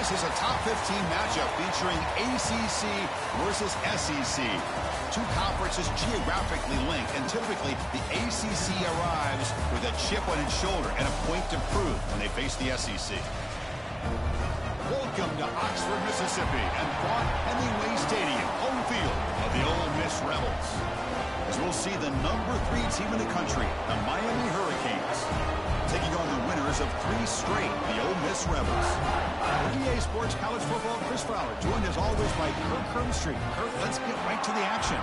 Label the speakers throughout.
Speaker 1: This is a top 15 matchup featuring ACC versus SEC. Two conferences geographically linked, and typically the ACC arrives with a chip on its shoulder and a point to prove when they face the SEC. Welcome to Oxford, Mississippi, and Vaught Hemingway Stadium, home field of the Ole Miss Rebels. As we'll see the number 3 team in the country, the Miami Hurricanes, taking on the winners of 3 straight, the Ole Miss Rebels. EA Sports College Football, Chris Fowler, joined as always by Kirk Herbstreit. Kirk, let's get right to the action.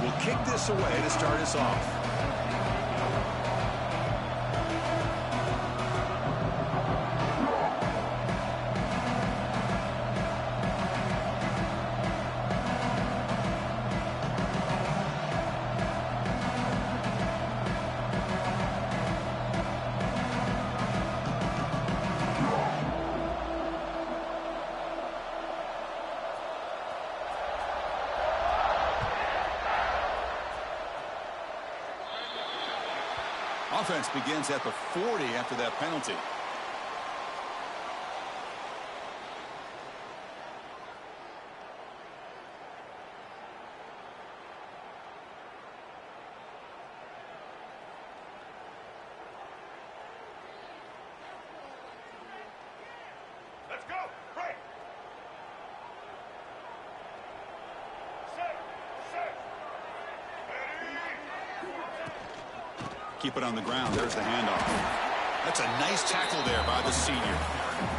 Speaker 1: Will kick this away to start us off. Offense begins at the 40 after that penalty.
Speaker 2: Let's go. Break. Set.
Speaker 1: Keep it on the ground. There's the handoff. That's a nice tackle there by the senior.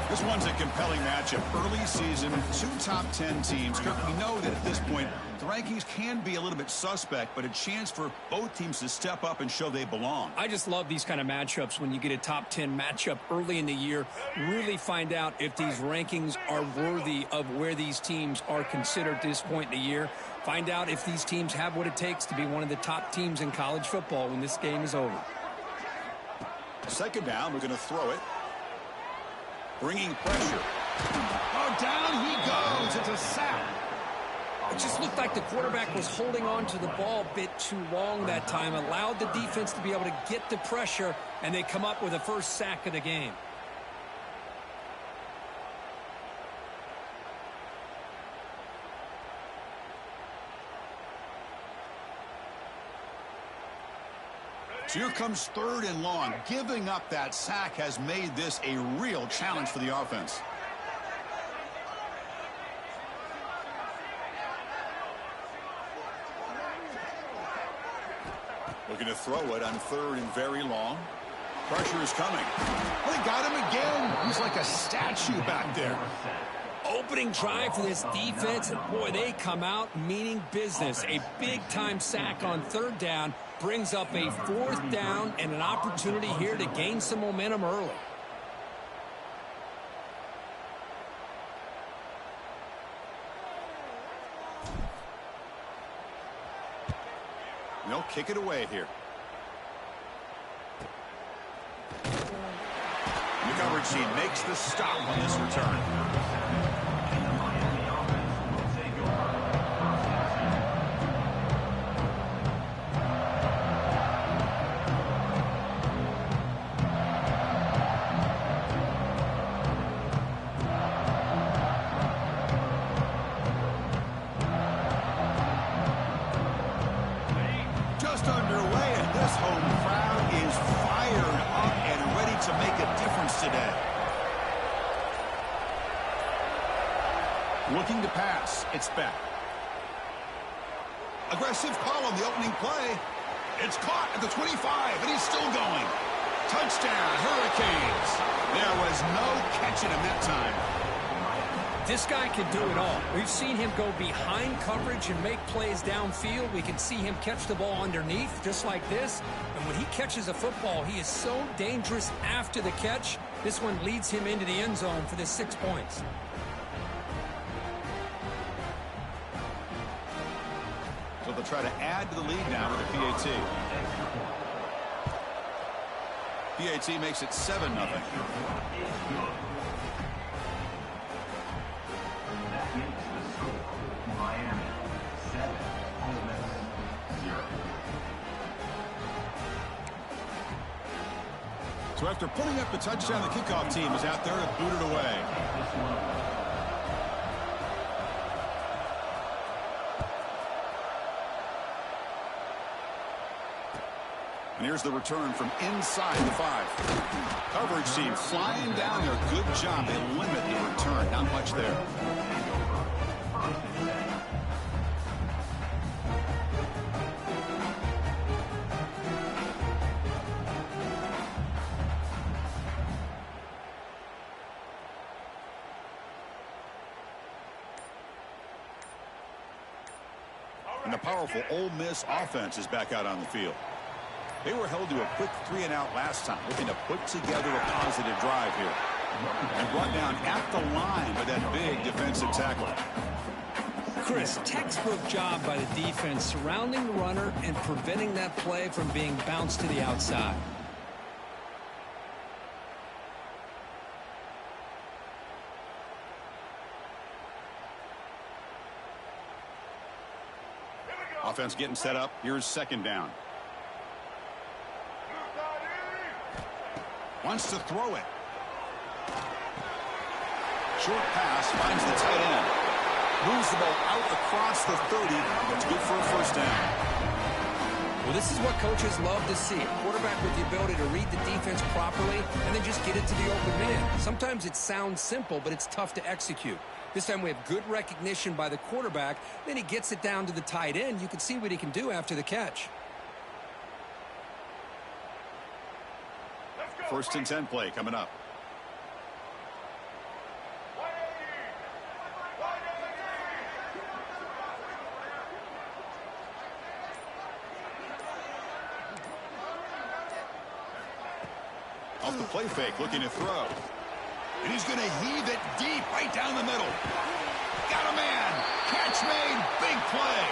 Speaker 1: This one's a compelling matchup. Early season, 2 top 10 teams. Kirk, we know that at this point, the rankings can be a little bit suspect, but a chance for both teams to step up and show they belong.
Speaker 3: I just love these kind of matchups when you get a top 10 matchup early in the year. Really find out if these rankings are worthy of where these teams are considered at this point in the year. Find out if these teams have what it takes to be one of the top teams in college football when this game is over.
Speaker 1: Second down, we're going to throw it. Bringing pressure. Oh, down he goes. It's a sack.
Speaker 3: It just looked like the quarterback was holding on to the ball a bit too long that time. Allowed the defense to be able to get the pressure, and they come up with the first sack of the game.
Speaker 1: So here comes 3rd and long. Giving up that sack has made this a real challenge for the offense. Looking to throw it on 3rd and very long. Pressure is coming. Well, they got him again. He's like a statue back there.
Speaker 3: Opening drive for this defense, and boy, they come out meaning business. A big-time sack on 3rd down brings up a 4th down and an opportunity here to gain some momentum early.
Speaker 1: They'll kick it away here. The coverage team makes the stop on this return. Underway, and this home crowd is fired up and ready to make a difference today. Looking to pass, it's back. Aggressive call on the opening play. It's caught at the 25, and he's still going. Touchdown, Hurricanes. There was no catching him that time.
Speaker 3: This guy can do it all. We've seen him go behind coverage and make plays downfield. We can see him catch the ball underneath, just like this. And when he catches a football, he is so dangerous after the catch. This one leads him into the end zone for the 6 points.
Speaker 1: but they'll try to add to the lead now with a PAT. PAT makes it 7-0.
Speaker 4: Miami 7, Ole Miss 0.
Speaker 1: So after putting up the touchdown, the kickoff team is out there to boot it away. And here's the return from inside the 5. Coverage team flying down there. Good job. They limit the return. Not much there. And the powerful Ole Miss offense is back out on the field. They were held to a quick 3-and-out last time, looking to put together a positive drive here. And brought down at the line by that big defensive tackle.
Speaker 3: Chris, textbook job by the defense surrounding the runner and preventing that play from being bounced to the outside.
Speaker 1: Offense getting set up. Here's second down. Wants to throw it. Short pass, finds the tight end. Moves the ball out across the 30. That's good for a first down.
Speaker 3: Well, this is what coaches love to see. A quarterback with the ability to read the defense properly and then just get it to the open man. Sometimes it sounds simple, but it's tough to execute. This time we have good recognition by the quarterback. Then he gets it down to the tight end. You can see what he can do after the catch.
Speaker 1: First and 10 play coming up. Off the play fake, looking to throw. And he's going to heave it deep right down the middle. Got a man. Catch made. Big play.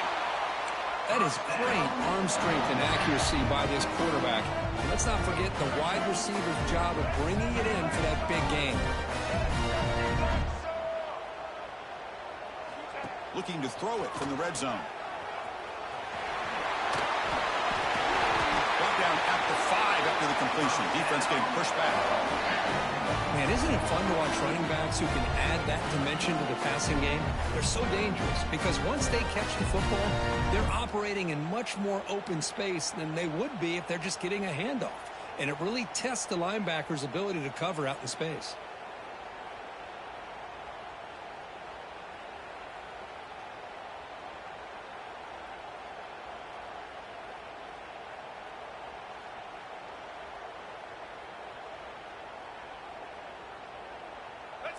Speaker 3: That is great arm strength and accuracy by this quarterback. And let's not forget the wide receiver's job of bringing it in for that big gain.
Speaker 1: Looking to throw it from the red zone. Brought down at the 5 after the completion. Defense getting pushed back.
Speaker 3: Man, isn't it fun to watch running backs who can add that dimension to the passing game? They're so dangerous because once they catch the football, they're operating in much more open space than they would be if they're just getting a handoff. And it really tests the linebacker's ability to cover out in space.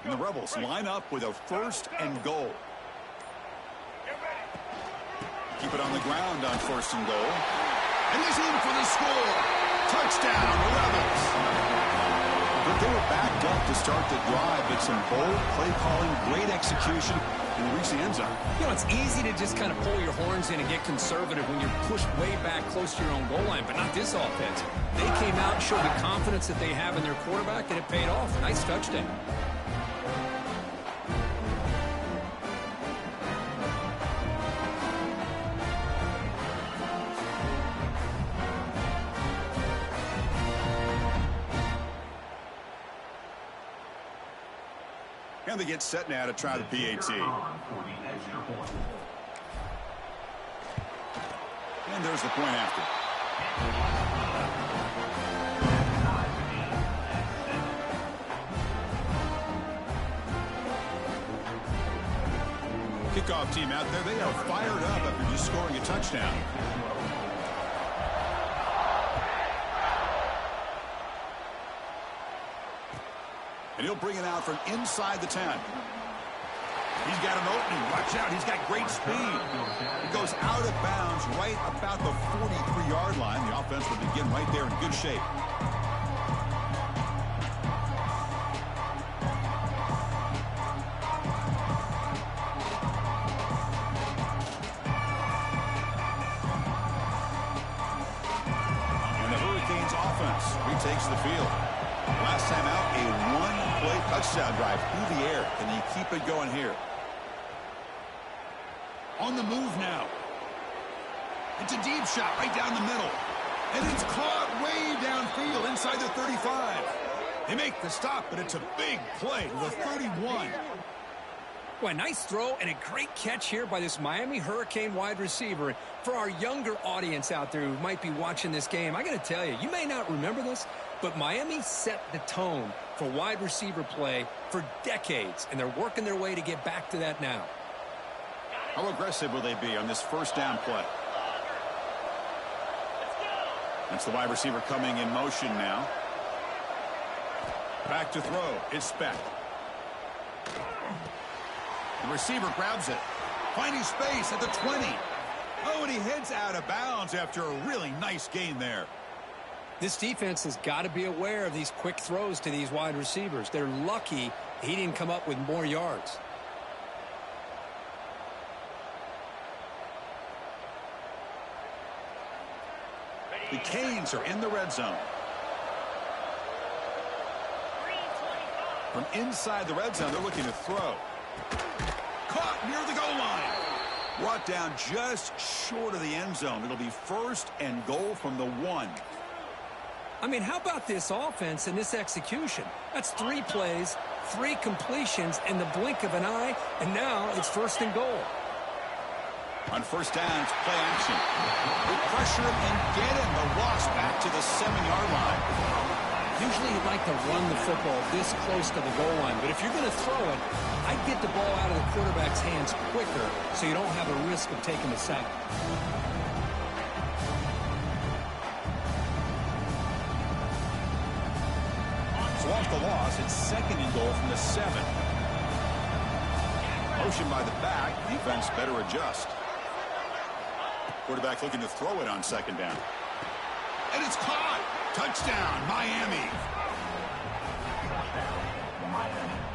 Speaker 1: And the Rebels line up with a first and goal. Keep it on the ground on first and goal. And he's in for the score. Touchdown, the Rebels. But they were backed up to start the drive, but some bold play calling, great execution, and reach the end zone.
Speaker 3: You know, it's easy to just kind of pull your horns in and get conservative when you're pushed way back close to your own goal line, but not this offense. They came out and showed the confidence that they have in their quarterback, and it paid off. Nice touchdown.
Speaker 1: And they get set now to try the PAT. And there's the point after. Kickoff team out there, they are fired up after just scoring a touchdown. And he'll bring it out from inside the 10. He's got an opening. Watch out. He's got great speed. He goes out of bounds right about the 43-yard line. The offense will begin right there in good shape. takes the field. Last time out, a one-play touchdown drive through the air. Can he keep it going here? On the move now. It's a deep shot right down the middle. And it's caught way downfield inside the 35. They make the stop, but it's a big play to the 31.
Speaker 3: Well, nice throw and a great catch here by this Miami Hurricane wide receiver. For our younger audience out there who might be watching this game, I got to tell you, you may not remember this, but Miami set the tone for wide receiver play for decades, and they're working their way to get back to that now.
Speaker 1: How aggressive will they be on this first down play? That's the wide receiver coming in motion now. Back to throw. It's Speck. The receiver grabs it. Finding space at the 20. Oh, and he heads out of bounds after a really nice gain there.
Speaker 3: This defense has got to be aware of these quick throws to these wide receivers. They're lucky he didn't come up with more yards.
Speaker 1: The Canes are in the red zone. From inside the red zone, they're looking to throw. Caught near the goal line. Brought down just short of the end zone. It'll be first and goal from the 1.
Speaker 3: I mean, how about this offense and this execution? That's 3 plays, 3 completions in the blink of an eye, and now it's first and goal.
Speaker 1: On first down, it's play action. They pressure him and get him. The loss back to the 7-yard line.
Speaker 3: Usually you like to run the football this close to the goal line, but if you're going to throw it, I'd get the ball out of the quarterback's hands quicker so you don't have a risk of taking the sack.
Speaker 1: So off the loss, it's second and goal from the 7. Motion by the back. Defense better adjust. Quarterback looking to throw it on second down. And it's caught. Touchdown, Miami.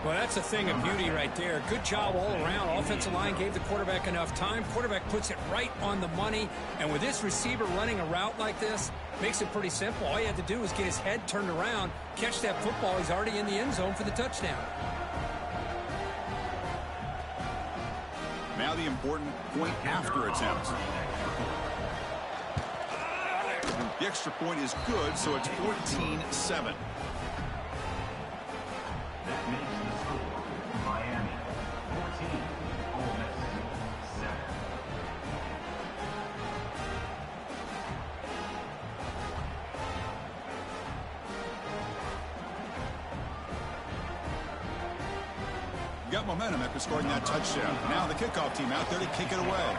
Speaker 3: Well, that's a thing of beauty right there. Good job all around. Offensive line gave the quarterback enough time. Quarterback puts it right on the money. And with this receiver running a route like this, makes it pretty simple. All you have to do is get his head turned around, catch that football. He's already in the end zone for the touchdown.
Speaker 1: Now the important point after attempt. The extra point is good, so it's 14-7.
Speaker 4: That makes the score Miami 14, Ole Miss 7.
Speaker 1: Got momentum after scoring that touchdown. Now the kickoff team out there to kick it away.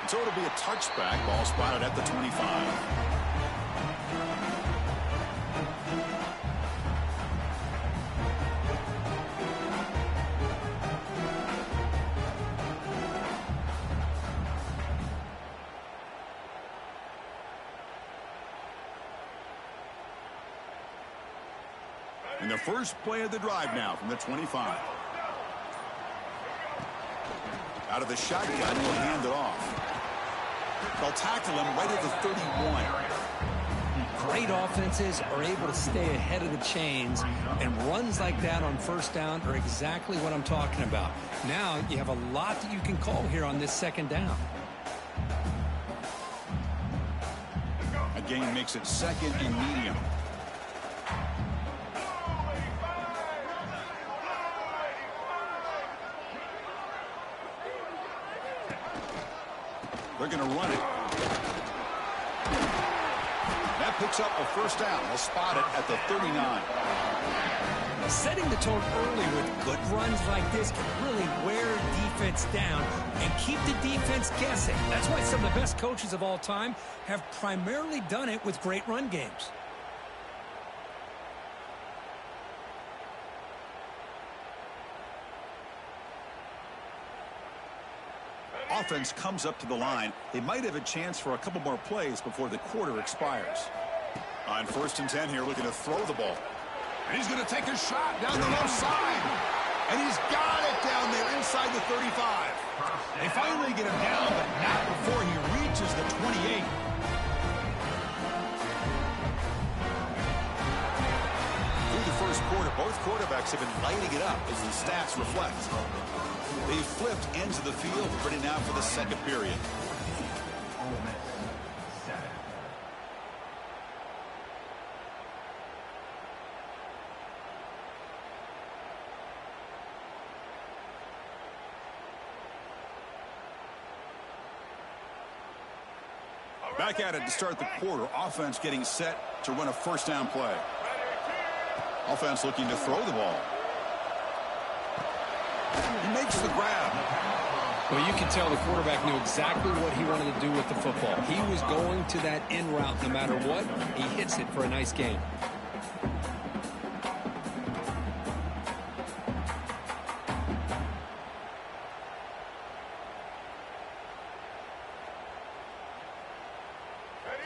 Speaker 1: So it'll be a touchback. Ball spotted at the 25. And the first play of the drive now from the 25. Out of the shotgun, he'll hand it off. They'll tackle him right at the 31.
Speaker 3: Great offenses are able to stay ahead of the chains, and runs like that on first down are exactly what I'm talking about. Now you have a lot that you can call here on this second down.
Speaker 1: A gain makes it second and medium. They're going to run it. That picks up a first down. They'll spot it at the 39.
Speaker 3: Setting the tone early with good runs like this can really wear defense down and keep the defense guessing. That's why some of the best coaches of all time have primarily done it with great run games.
Speaker 1: Offense comes up to the line. They might have a chance for a couple more plays before the quarter expires. On first and 10 here, looking to throw the ball. And he's going to take a shot down the left side. And he's got it down there inside the 35. They finally get him down, but not before he reaches the 28. Through the first quarter, both quarterbacks have been lighting it up as the stats reflect. They flipped ends of the field, ready now for the second period.
Speaker 4: Ole Miss 7.
Speaker 1: Back at it to start the quarter. Offense getting set to run a first down play. Offense looking to throw the ball. He makes the grab.
Speaker 3: Well, you can tell the quarterback knew exactly what he wanted to do with the football. He was going to that in route no matter what. He hits it for a nice gain.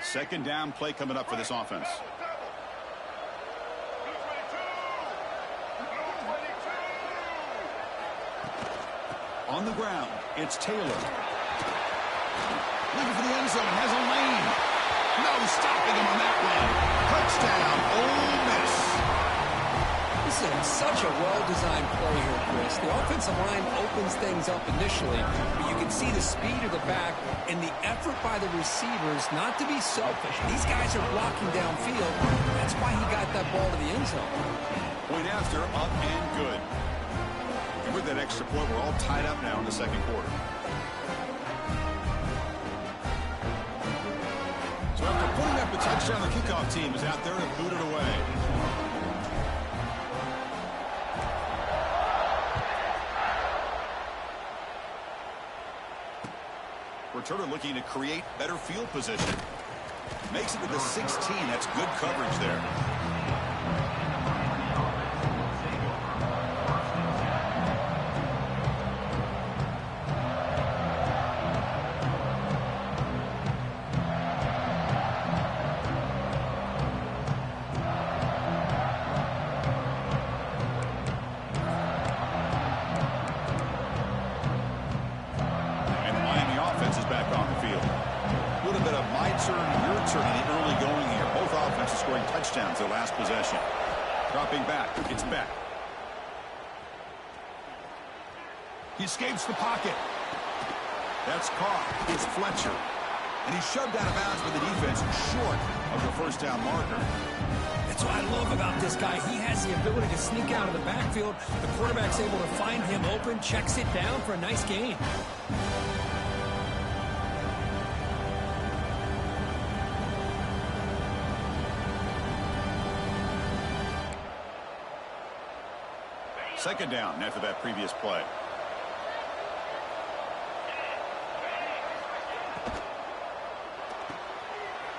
Speaker 1: Second down play coming up for this offense. On the ground, it's Taylor. Looking for the end zone, has a lane. No stopping him on that one. Touchdown, Ole Miss.
Speaker 3: This is such a well-designed play here, Chris. The offensive line opens things up initially, but you can see the speed of the back and the effort by the receivers not to be selfish. These guys are blocking downfield. That's why he got that ball to the end zone.
Speaker 1: Point after, up and good. And with that extra point, we're all tied up now in the second quarter. So after putting up a touchdown, the kickoff team is out there to boot it away. Returner looking to create better field position. Makes it to the 16. That's good coverage there. Touchdowns their last possession. Dropping back, it's Beck. He escapes the pocket. That's caught. It's Fletcher. And he's shoved out of bounds by the defense short of the first down marker.
Speaker 3: That's what I love about this guy. He has the ability to sneak out of the backfield. The quarterback's able to find him open, checks it down for a nice gain.
Speaker 1: Second down after that previous play.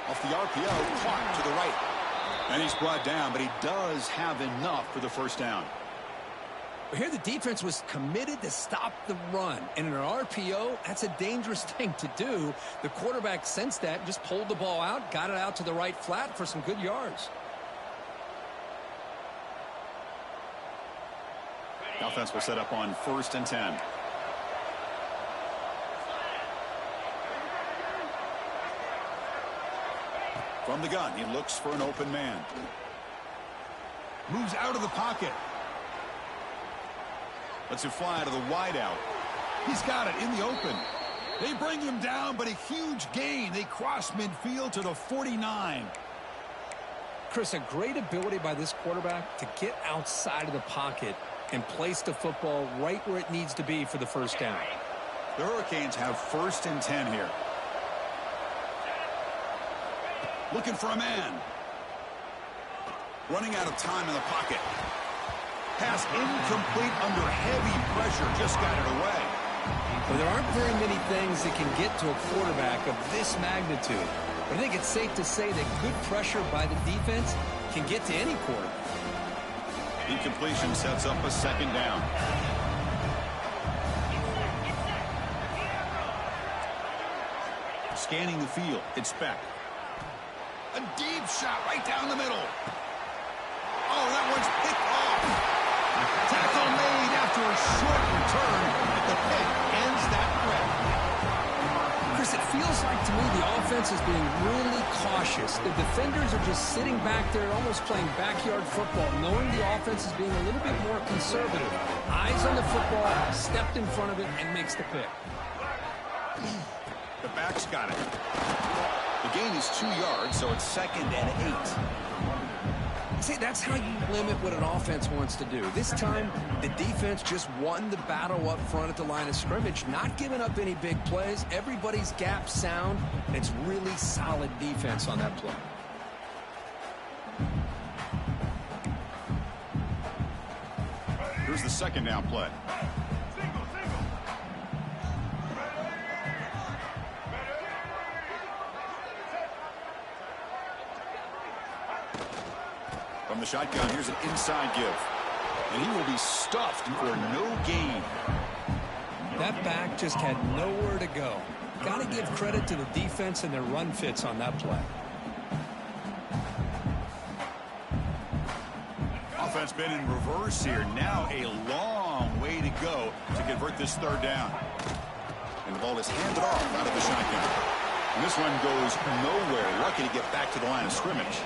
Speaker 1: Off the RPO, caught to the right. And he's brought down, but he does have enough for the first down.
Speaker 3: But here the defense was committed to stop the run. And in an RPO, that's a dangerous thing to do. The quarterback sensed that, just pulled the ball out, got it out to the right flat for some good yards.
Speaker 1: The offense will set up on 1st and 10. From the gun, he looks for an open man. Moves out of the pocket. Lets it fly out of the wideout. He's got it in the open. They bring him down, but a huge gain. They cross midfield to the 49.
Speaker 3: Chris, a great ability by this quarterback to get outside of the pocket and place the football right where it needs to be for the first down.
Speaker 1: The Hurricanes have 1st and 10 here. Looking for a man. Running out of time in the pocket. Pass incomplete under heavy pressure. Just got it away.
Speaker 3: Well, there aren't very many things that can get to a quarterback of this magnitude. But I think it's safe to say that good pressure by the defense can get to any quarterback.
Speaker 1: Incompletion sets up a second down. Scanning the field, it's Beck. A deep shot right down the middle. Oh, that one's picked off. Tackle made after short return, but the pick ends that threat.
Speaker 3: Chris, it feels like to me the offense is being really cautious. The defenders are just sitting back there almost playing backyard football, knowing the offense is being a little bit more conservative. Eyes on the football, stepped in front of it, and makes the pick.
Speaker 1: The back's got it. The gain is 2 yards, so it's 2nd and 8.
Speaker 3: See, that's how you limit what an offense wants to do. This time, the defense just won the battle up front at the line of scrimmage, not giving up any big plays. Everybody's gap sound. It's really solid defense on that play.
Speaker 1: Here's the 2nd down play. From the shotgun, here's an inside give. And he will be stuffed for no gain.
Speaker 3: That back just had nowhere to go. Got to give credit to the defense and their run fits on that play.
Speaker 1: Offense been in reverse here. Now a long way to go to convert this 3rd down. And the ball is handed off out of the shotgun. And this one goes nowhere. Lucky to get back to the line of scrimmage.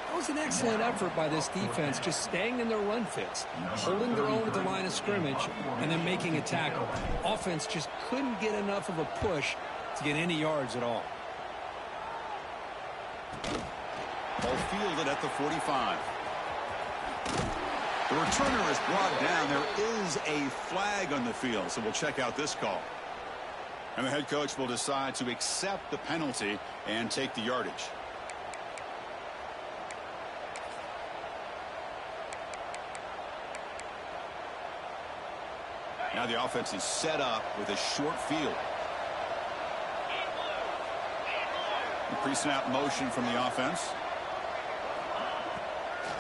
Speaker 3: That was an excellent effort by this defense, just staying in their run fits, holding their own at the line of scrimmage, and then making a tackle. Offense just couldn't get enough of a push to get any yards at all.
Speaker 1: Ball fielded at the 45. The returner is brought down. There is a flag on the field, so we'll check out this call. And the head coach will decide to accept the penalty and take the yardage. Now the offense is set up with a short field. Pre-snap motion from the offense.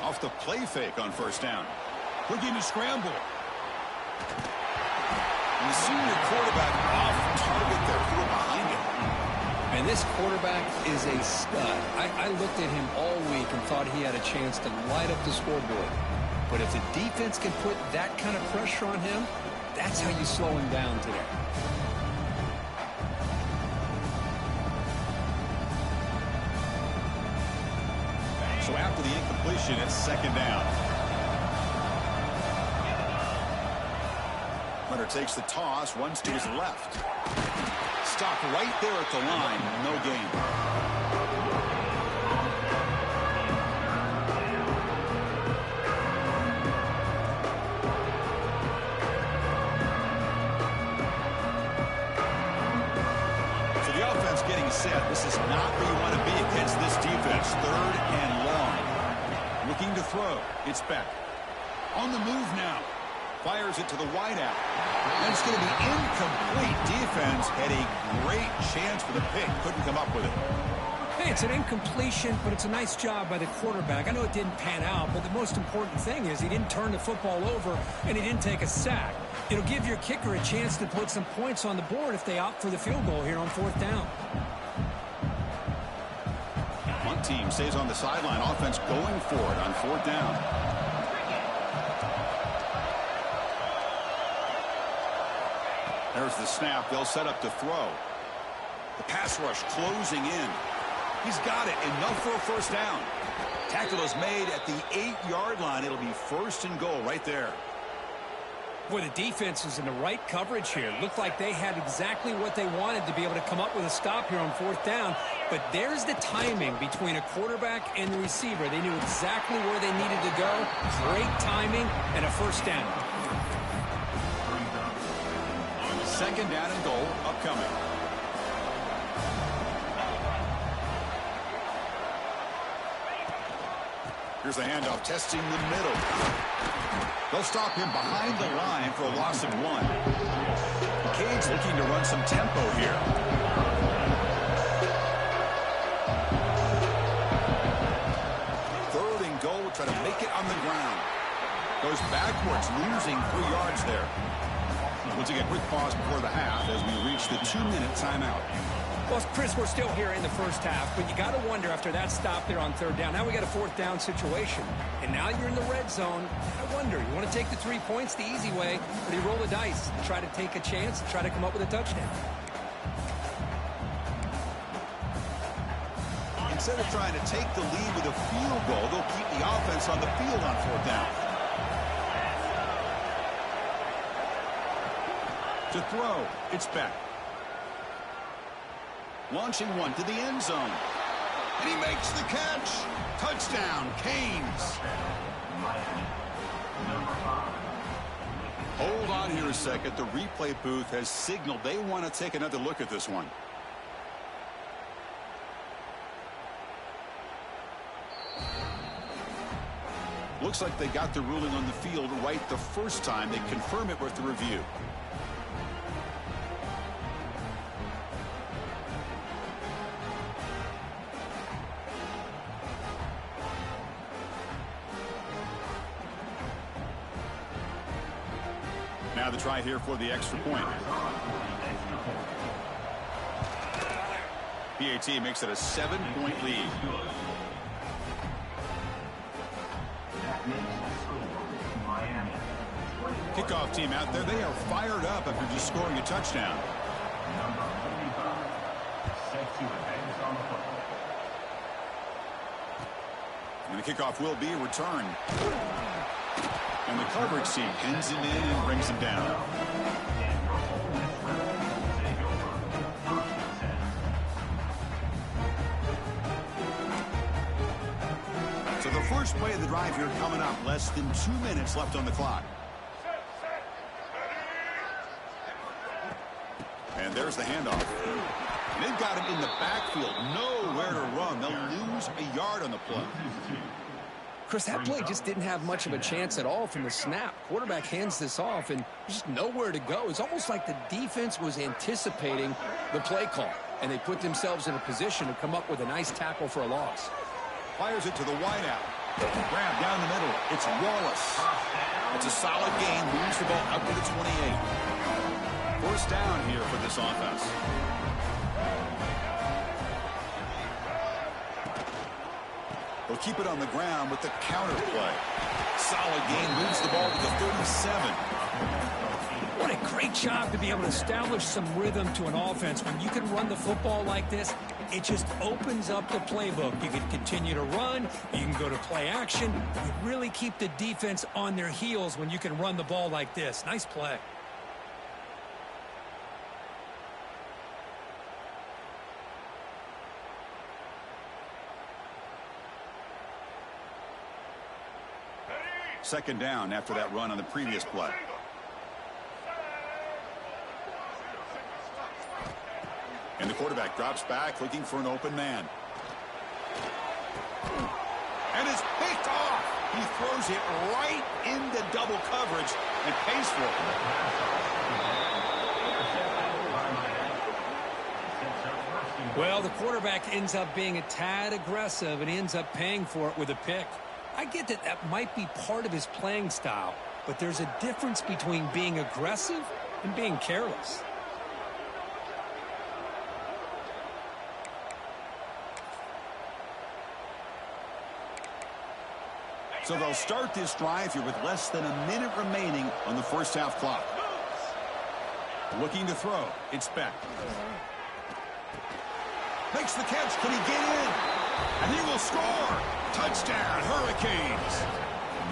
Speaker 1: Off the play fake on 1st down. Looking to scramble. And the senior quarterback off target there, threw behind him.
Speaker 3: And this quarterback is a stud. I looked at him all week and thought he had a chance to light up the scoreboard. But if the defense can put that kind of pressure on him, that's how you slow him down today.
Speaker 1: So after the incompletion, it's 2nd down. Hunter takes the toss, runs to his left. Stopped right there at the line, no gain. Set. This is not where you want to be against this defense. 3rd and long. Looking to throw. It's back. On the move now. Fires it to the wideout. And it's going to be incomplete. Defense had a great chance for the pick. Couldn't come up with it.
Speaker 3: Hey, it's an incompletion, but it's a nice job by the quarterback. I know it didn't pan out, but the most important thing is he didn't turn the football over and he didn't take a sack. It'll give your kicker a chance to put some points on the board if they opt for the field goal here on 4th down.
Speaker 1: One team stays on the sideline. Offense going for it on 4th down. There's the snap. They'll set up to throw. The pass rush closing in. He's got it. Enough for a 1st down. Tackle is made at the 8-yard line. It'll be 1st and goal right there.
Speaker 3: Boy, the defense is in the right coverage here. Looked like they had exactly what they wanted to be able to come up with a stop here on 4th down. But there's the timing between a quarterback and the receiver. They knew exactly where they needed to go. Great timing and a 1st down.
Speaker 1: 2nd down and goal upcoming. Here's the handoff, testing the middle. They'll stop him behind the line for a loss of 1. Cade's looking to run some tempo here. Third and goal, try to make it on the ground. Goes backwards, losing 3 yards there. We'll take a quick pause before the half as we reach the 2-minute timeout.
Speaker 3: Well, Chris, we're still here in the first half, but you got to wonder after that stop there on third down. Now we got a fourth down situation, and now you're in the red zone. I wonder, you want to take the 3 points the easy way, or do you roll the dice and try to take a chance and try to come up with a touchdown?
Speaker 1: Instead of trying to take the lead with a field goal, they'll keep the offense on the field on fourth down. To throw, it's back. Launching one to the end zone. And he makes the catch. Touchdown, Canes. Hold on here a second. The replay booth has signaled they want to take another look at this one. Looks like they got the ruling on the field right the first time. They confirm it with the review. Now the try here for the extra point. PAT makes it a 7-point lead. Kickoff team out there. They are fired up after just scoring a touchdown. And the kickoff will be returned. And the coverage team pins him in and brings him down. So the first play of the drive here coming up. Less than 2 minutes left on the clock. And there's the handoff. And they've got him in the backfield. Nowhere to run. They'll lose a yard on the play.
Speaker 3: Chris, that play just didn't have much of a chance at all from the snap. Quarterback hands this off, and just nowhere to go. It's almost like the defense was anticipating the play call, and they put themselves in a position to come up with a nice tackle for a loss.
Speaker 1: Fires it to the wideout. Grab down the middle. It's Wallace. It's a solid gain. Moves the ball up to the 28. First down here for this offense. They'll keep it on the ground with the counter play. Solid gain. Moves the ball to the 37.
Speaker 3: What a great job to be able to establish some rhythm to an offense. When you can run the football like this, it just opens up the playbook. You can continue to run. You can go to play action. You really keep the defense on their heels when you can run the ball like this. Nice play.
Speaker 1: Second down after that run on the previous play. And the quarterback drops back looking for an open man. And it's picked off. He throws it right into double coverage and pays for it.
Speaker 3: Well, the quarterback ends up being a tad aggressive, and he ends up paying for it with a pick. I get that that might be part of his playing style, but there's a difference between being aggressive and being careless.
Speaker 1: So they'll start this drive here with less than a minute remaining on the first half clock. Looking to throw. It's Beck. Makes the catch. Can he get in? And he will score. Touchdown, Hurricanes.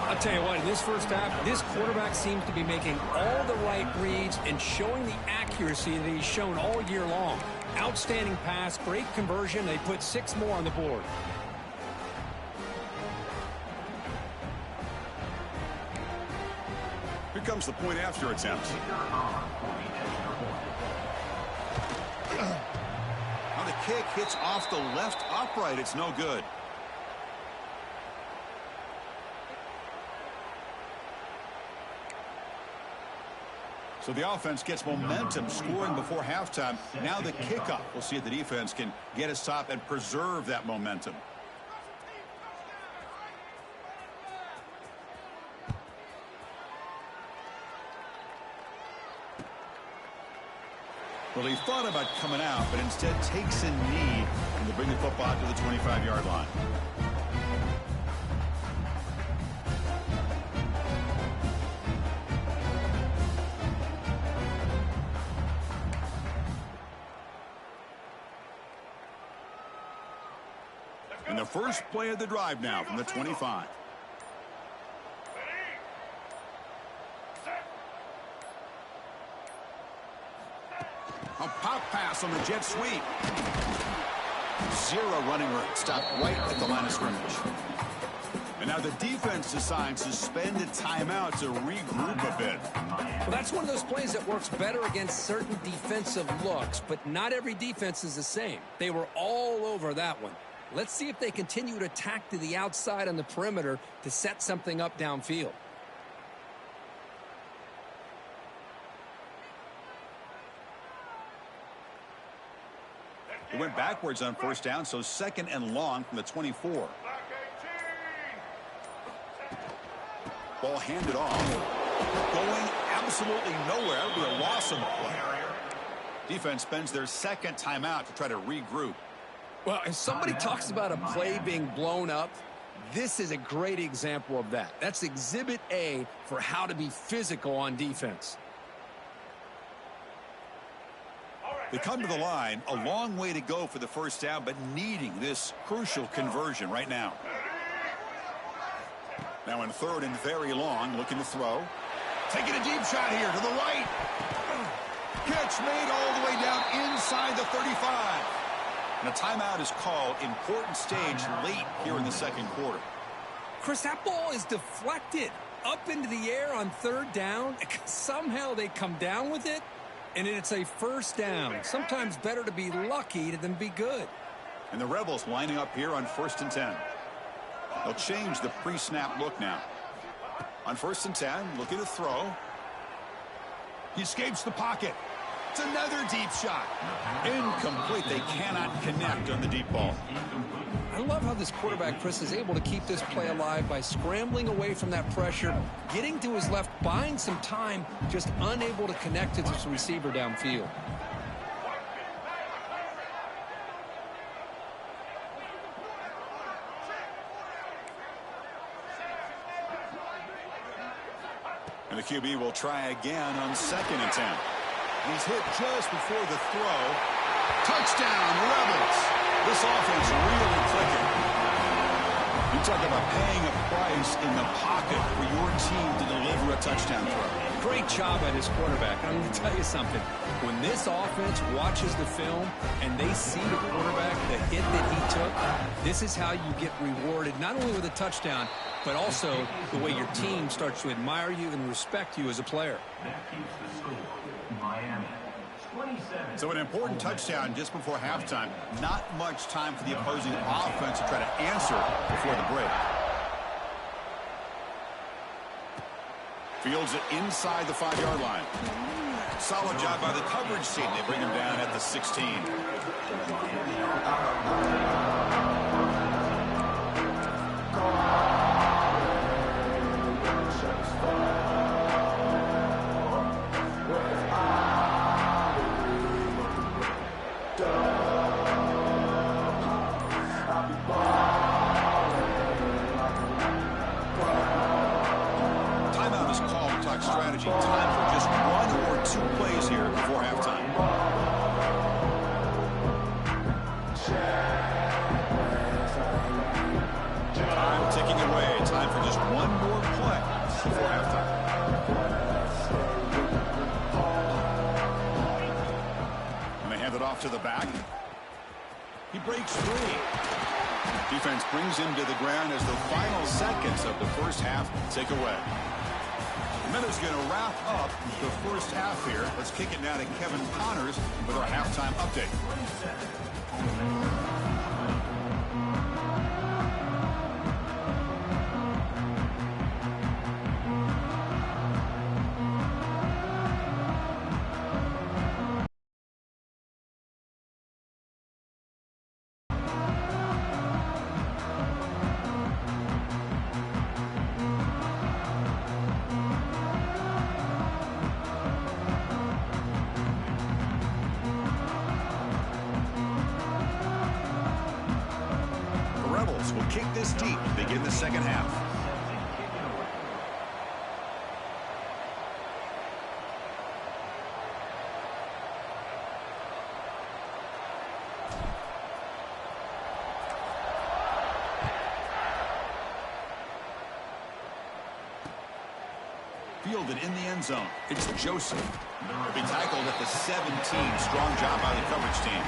Speaker 3: I'll tell you what, in this first half, this quarterback seems to be making all the right reads and showing the accuracy that he's shown all year long. Outstanding pass, great conversion. They put 6 more on the board.
Speaker 1: Here comes the point after attempt. Now the kick hits off the left upright. It's no good. So the offense gets momentum, scoring before halftime. Now the kickoff. We'll see if the defense can get a stop and preserve that momentum. Well, he thought about coming out, but instead takes a knee and to bring the football out to the 25-yard line. And the first play of the drive now from the 25. A pop pass on the jet sweep. Zero running room. Stopped right at the line of scrimmage. And now the defense decides to spend a timeout to regroup a bit.
Speaker 3: Well, that's one of those plays that works better against certain defensive looks, but not every defense is the same. They were all over that one. Let's see if they continue to attack to the outside on the perimeter to set something up downfield.
Speaker 1: It went backwards on first down, so second and long from the 24. Ball handed off. Going absolutely nowhere. That would be a loss on the play. Defense spends their second timeout to try to regroup.
Speaker 3: Well, if somebody talks about a play being blown up, this is a great example of that. That's exhibit A for how to be physical on defense.
Speaker 1: They come to the line, a long way to go for the first down, but needing this crucial conversion right now. Now in third and very long, looking to throw. Taking a deep shot here to the right. Catch made all the way down inside the 35. And a timeout is called. Important stage late here in the second quarter.
Speaker 3: Chris, that ball is deflected up into the air on third down. Somehow they come down with it, and it's a first down. Sometimes better to be lucky than be good.
Speaker 1: And the Rebels lining up here on 1st and 10. They'll change the pre-snap look now. On 1st and 10, looking to throw. He escapes the pocket. It's another deep shot. Incomplete. They cannot connect on the deep ball.
Speaker 3: I love how this quarterback, Chris, is able to keep this play alive by scrambling away from that pressure, getting to his left, buying some time, just unable to connect to this receiver downfield.
Speaker 1: And the QB will try again on 2nd and 10. He's hit just before the throw. Touchdown, Rebels. This offense really clicking. You talk about paying a price in the pocket for your team to deliver a touchdown throw.
Speaker 3: Great job by this quarterback. I'm going to tell you something. When this offense watches the film and they see the quarterback, the hit that he took, this is how you get rewarded, not only with a touchdown, but also the way your team starts to admire you and respect you as a player.
Speaker 4: That keeps the score. Miami, 27.
Speaker 1: So an important touchdown just before halftime. Not much time for the opposing offense to try to answer before the break. Fields it inside the 5-yard line. Solid job by the coverage team. They bring him down at the 16. Strategy. Time for just one or two plays here before halftime. Time ticking away. Time for just one more play before halftime. And they hand it off to the back. He breaks free. Defense brings him to the ground as the final seconds of the first half tick away. Miller's going to wrap up the first half here. Let's kick it now to Kevin Connors with our halftime update. kick this deep to begin the second half. Fielded in the end zone. It's Joseph. He'll be tackled at the 17. Strong job by the coverage team.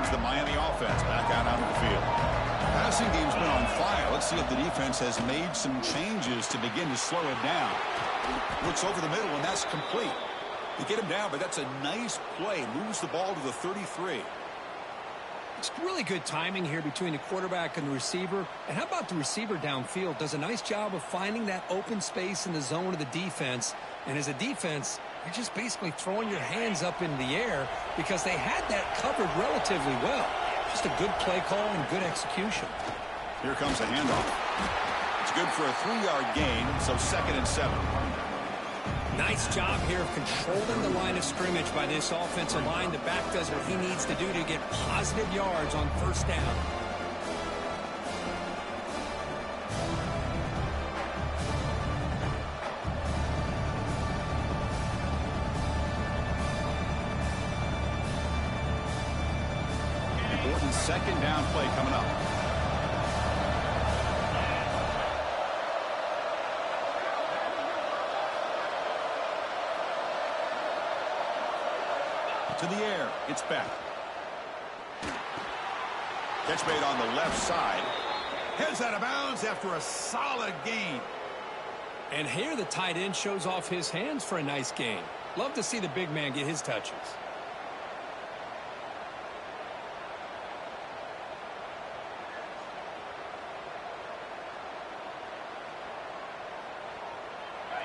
Speaker 1: The Miami offense back out onto the field. Passing game's been on fire. Let's see if the defense has made some changes to begin to slow it down. Looks over the middle, and that's complete. They get him down, but that's a nice play. Moves the ball to the 33.
Speaker 3: It's really good timing here between the quarterback and the receiver. And how about the receiver downfield? Does a nice job of finding that open space in the zone of the defense. And as a defense, you're just basically throwing your hands up in the air because they had that covered relatively well. Just a good play call and good execution.
Speaker 1: Here comes a handoff. It's good for a 3-yard gain, so 2nd and 7.
Speaker 3: Nice job here of controlling the line of scrimmage by this offensive line. The back does what he needs to do to get positive yards on first down.
Speaker 1: Important second down play coming up. To the air. It's back. Catch made on the left side. Heads out of bounds after a solid gain.
Speaker 3: And here the tight end shows off his hands for a nice gain. Love to see the big man get his touches.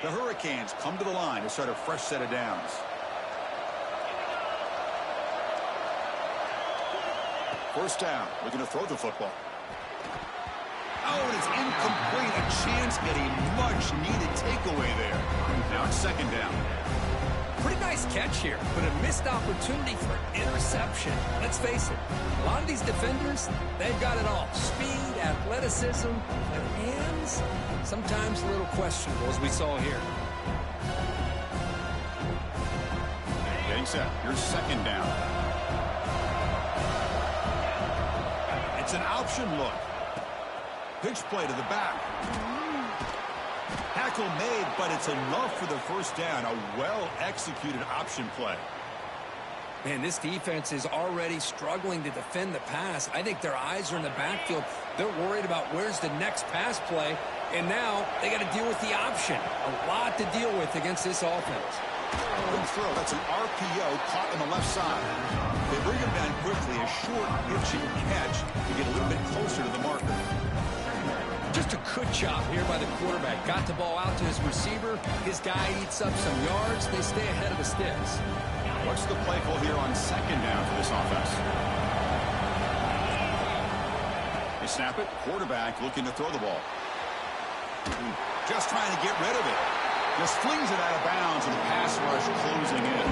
Speaker 1: The Hurricanes come to the line to start a fresh set of downs. First down. Looking to throw the football. Oh, and it's incomplete. A chance at a much-needed takeaway there. Now it's 2nd down.
Speaker 3: Pretty nice catch here, but a missed opportunity for interception. Let's face it, a lot of these defenders, they've got it all. Speed, athleticism, but hands, sometimes a little questionable, as we saw here.
Speaker 1: Getting set. Here's 2nd down. It's an option look. Pitch play to the back. Tackle made, but it's enough for the first down. A well-executed option play.
Speaker 3: Man, this defense is already struggling to defend the pass. I think their eyes are in the backfield. They're worried about where's the next pass play, and now they got to deal with the option. A lot to deal with against this offense.
Speaker 1: Good throw. That's an RPO caught on the left side. They bring him down quickly. A short pitching catch to get a little bit closer to the marker.
Speaker 3: Just a good job here by the quarterback. Got the ball out to his receiver. His guy eats up some yards. They stay ahead of the sticks.
Speaker 1: What's the play call here on 2nd down for this offense? They snap it. Quarterback looking to throw the ball. Just trying to get rid of it. Just flings it out of bounds, and the pass rush closing in.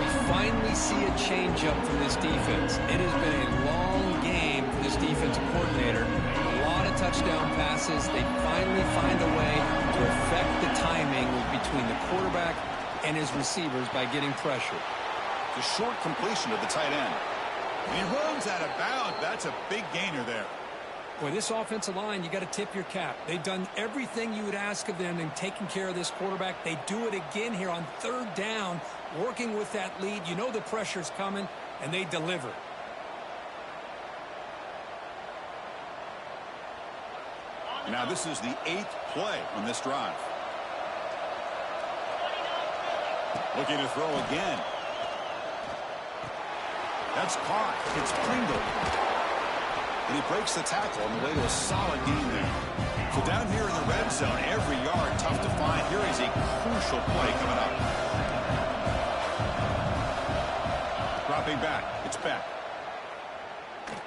Speaker 3: We finally see a change-up from this defense. It has been a long game for this defensive coordinator. A lot of touchdown passes. They finally find a way to affect the timing between the quarterback and his receivers by getting pressure.
Speaker 1: The short completion to the tight end. He runs out of bounds. That's a big gainer there.
Speaker 3: Boy, this offensive line, you got to tip your cap. They've done everything you would ask of them in taking care of this quarterback. They do it again here on 3rd down, working with that lead. You know the pressure's coming, and they deliver.
Speaker 1: Now this is the 8th play on this drive. Looking to throw again. That's caught. It's Pringle. And he breaks the tackle on the way to a solid gain there. So down here in the red zone, every yard tough to find. Here is a crucial play coming up. Dropping back. It's back.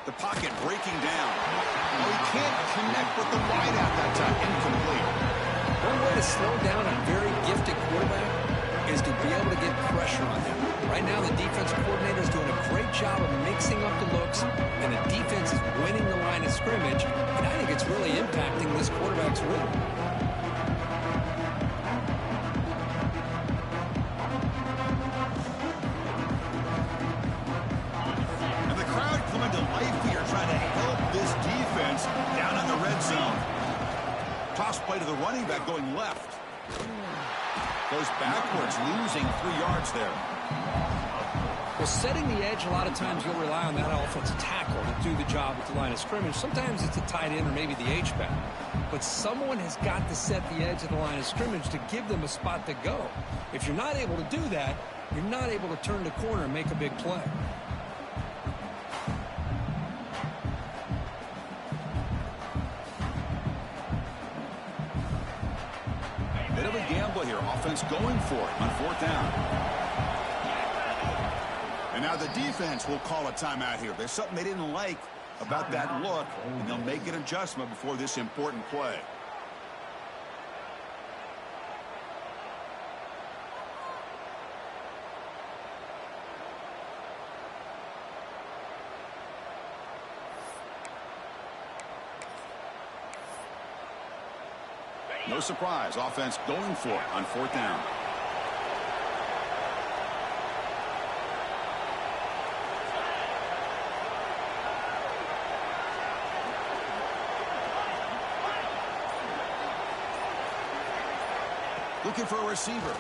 Speaker 1: The pocket breaking down. Oh, he can't connect with the wideout that time. Incomplete.
Speaker 3: One way to slow down a very gifted quarterback is to be able to get pressure on them. Right now, the defensive coordinator is doing a great job of mixing up the looks, and the defense is winning the line of scrimmage, and I think it's really impacting this quarterback's rhythm.
Speaker 1: And the crowd coming to life here, trying to help this defense down in the red zone. Toss play to the running back going left. Goes backwards, losing 3 yards there.
Speaker 3: Well, setting the edge, a lot of times you'll rely on that offensive tackle to do the job at the line of scrimmage. Sometimes it's a tight end or maybe the H-back. But someone has got to set the edge of the line of scrimmage to give them a spot to go. If you're not able to do that, you're not able to turn the corner and make a big play.
Speaker 1: Bit of a gamble here. Offense going for it on 4th down. And now the defense will call a timeout here. There's something they didn't like about that look, and they'll make an adjustment before this important play. No surprise, offense going for it on 4th down. Looking for a receiver. Will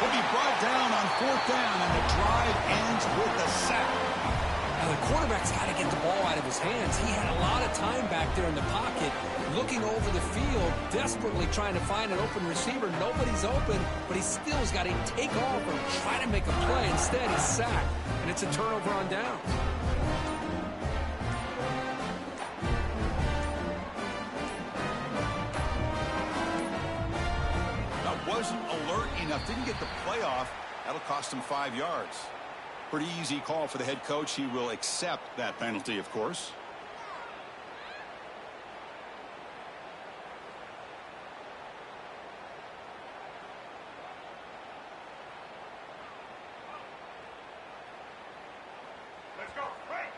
Speaker 1: be brought down on 4th down, and the drive ends with a sack.
Speaker 3: Now, the quarterback's got to get the ball out of his hands. He had a lot of time back there in the pocket, looking over the field, desperately trying to find an open receiver. Nobody's open, but he still has got to take off or try to make a play. Instead, he's sacked, and it's a turnover on down.
Speaker 1: That wasn't alert enough. Didn't get the play off. That'll cost him 5 yards. Pretty easy call for the head coach. He will accept that penalty, of course.
Speaker 2: Let's go. Right.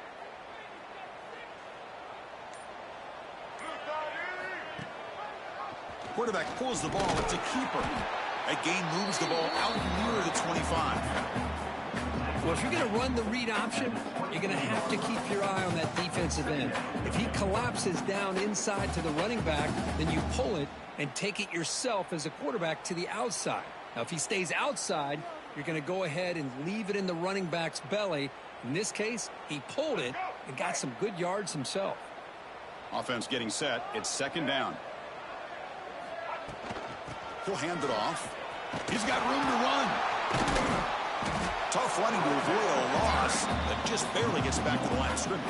Speaker 1: Quarterback pulls the ball. It's a keeper. That gain moves the ball out near the 25.
Speaker 3: Well, if you're going to run the read option, you're going to have to keep your eye on that defensive end. If he collapses down inside to the running back, then you pull it and take it yourself as a quarterback to the outside. Now, if he stays outside, you're going to go ahead and leave it in the running back's belly. In this case, he pulled it and got some good yards himself.
Speaker 1: Offense getting set. It's 2nd down. He'll hand it off. He's got room to run. Tough running to avoid a loss that just barely gets back to the line of scrimmage.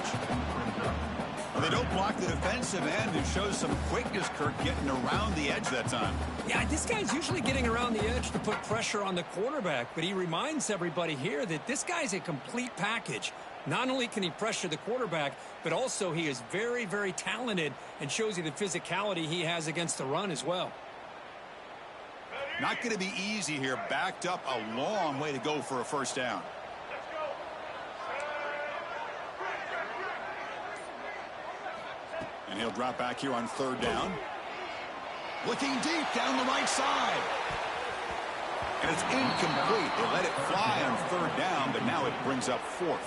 Speaker 1: Well, they don't block the defensive end. It shows some quickness, Kirk, getting around the edge that time.
Speaker 3: Yeah, this guy's usually getting around the edge to put pressure on the quarterback, but he reminds everybody here that this guy's a complete package. Not only can he pressure the quarterback, but also he is very, very talented and shows you the physicality he has against the run as well.
Speaker 1: Not going to be easy here. Backed up a long way to go for a 1st down. And he'll drop back here on 3rd down. Looking deep down the right side. And it's incomplete. They let it fly on 3rd down, but now it brings up 4th.